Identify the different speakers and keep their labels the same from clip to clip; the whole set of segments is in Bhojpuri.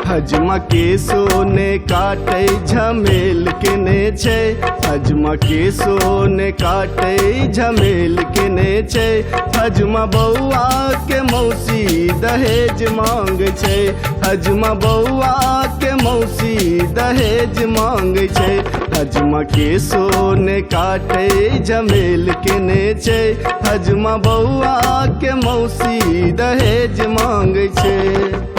Speaker 1: हजमा के सोने काटे झमेल केने छे। हजमा के सोने काटे झमेल केने छे। हजमा बउआ के मौसी दहेज मांग छे। हजमा बउआ के मौसी दहेज मांग छे। हजमा के सोने काटे झमेल केने छे। हजमा बउआ के मौसी दहेज मांग छे।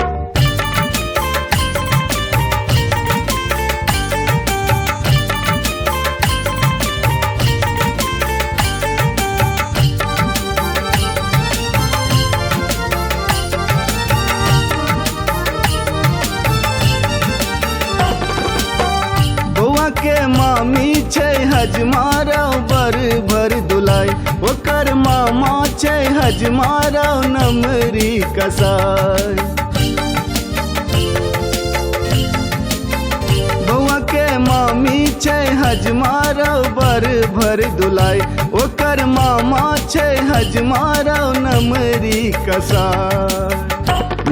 Speaker 1: के मामी छे हजमारा बर भर दुलाई। ओकर मामा छे हजमारा नमरी कसाई। बउआ के मामी छे हजमारा बर भर दुलाई। ओकर मामा छे हजमारा नमरी कसाई।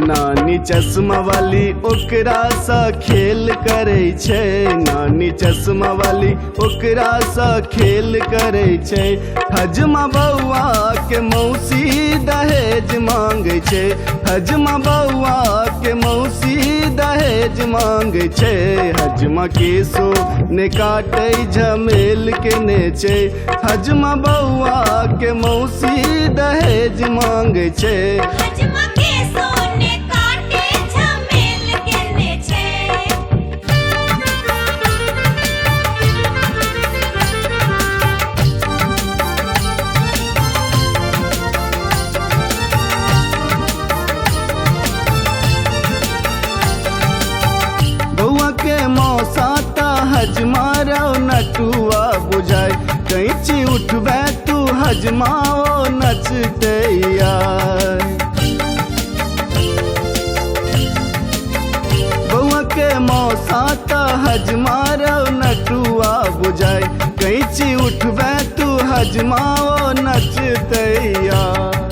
Speaker 1: नानी चश्मा वाली ओकरा सा खेल करे छे। नानी चश्मा वाली ओकरा सा खेल करे छे। हजमा बउआ के मौसी दहेज मांगे छे। हजमा बउआ के मौसी दहेज मांगे छे। हजमा के सोने काटे झमेल केने छे। हजमा बउआ के मौसी दहेज मांगे छे।
Speaker 2: हजमा के सोने काटे झमेल केने छे।
Speaker 1: बउआ के मौसा ता हजमारा नटुआ बुझाई। कैची उठबे तू हजमाओ नचते यार। बउआ के मौसा ता हजमारा नटुआ बुझाई। कैची उठबे तू हजमाओ नचते यार।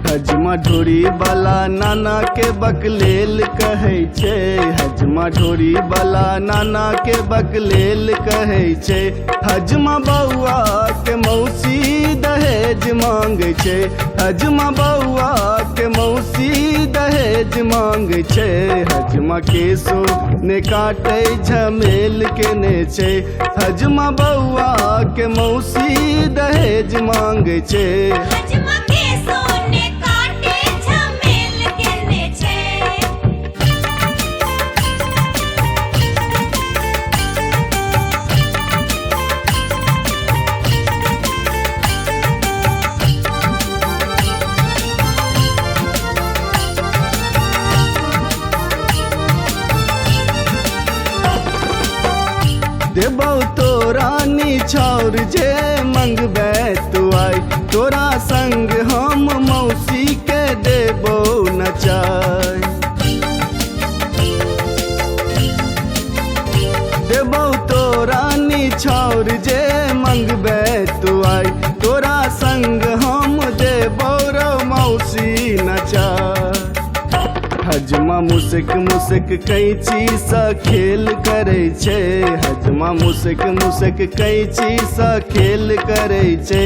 Speaker 1: हजमा ढोरी वाला नाना के बकलेल कहे छे। हजमा ढोरी वाला नाना के बकलेल कहे छे। हजमा बउआ के मौसी दहेज मांगे छे। हजमा बउआ के मौसी दहेज मांगे छे। हजमा के सोने काटे झमेल केने छे। हजमा बउआ के मौसी दहेज मांगे छे।
Speaker 2: हजमा के सोने काटे झमेल केने छे।
Speaker 1: देबौ तोरा निछौर जे मंगबे तू आई। तोरा संग हम मौसी के देबौ नचाई। देबौ तोरा निछौर जे मंगबे तू आई। तोरा संग हम देबौ रो मौसी नचाई। हजमा मुसक मुसक कैची सा खेल करे छे। हजमा मुसक मुसक कैची सा खेल करे छे।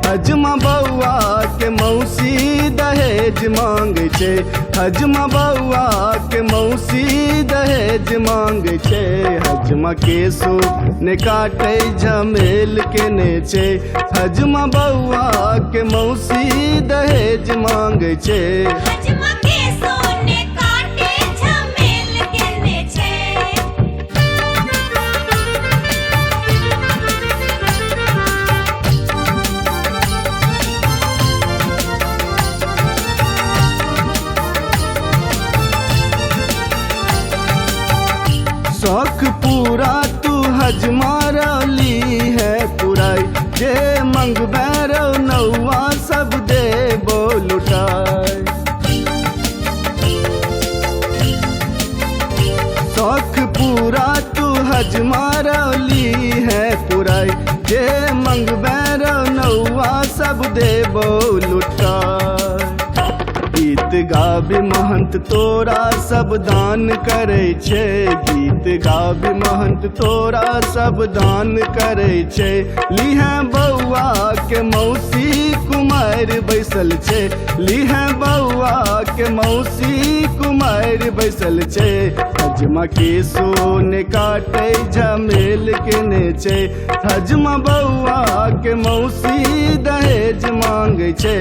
Speaker 1: हजमा बउआ के मौसी दहेज मांगे छे। हजमा बउआ के मौसी दहेज मांगे छे। हजमा के सोने काटे झमेल केने छे। हजमा बउआ के मौसी दहेज मांगे छे।
Speaker 2: हजमा के सोने काटे झमेल केने छे।
Speaker 1: शौक पूरा तू हजमारा ली है पुराई। जे मंगबे रो नौआ सब देबो लुटाई। शौक पूरा तू हजमारा ली है पुराई। जे मंगबे रो नौआ सब देबो लुटाई। गीत गा गाबी महंत तोरा सब दान करे छे, गीत गाबी महंत तोरा सब दान करे छे। लिहे बउआ के मौसी कुमार बैसल छे, लिहे बउआ के मौसी कुमार बैसल छे। हजमा के सोन काटे झमेल केने छे, हजमा बउआ के मौसी दहेज मांगे छे।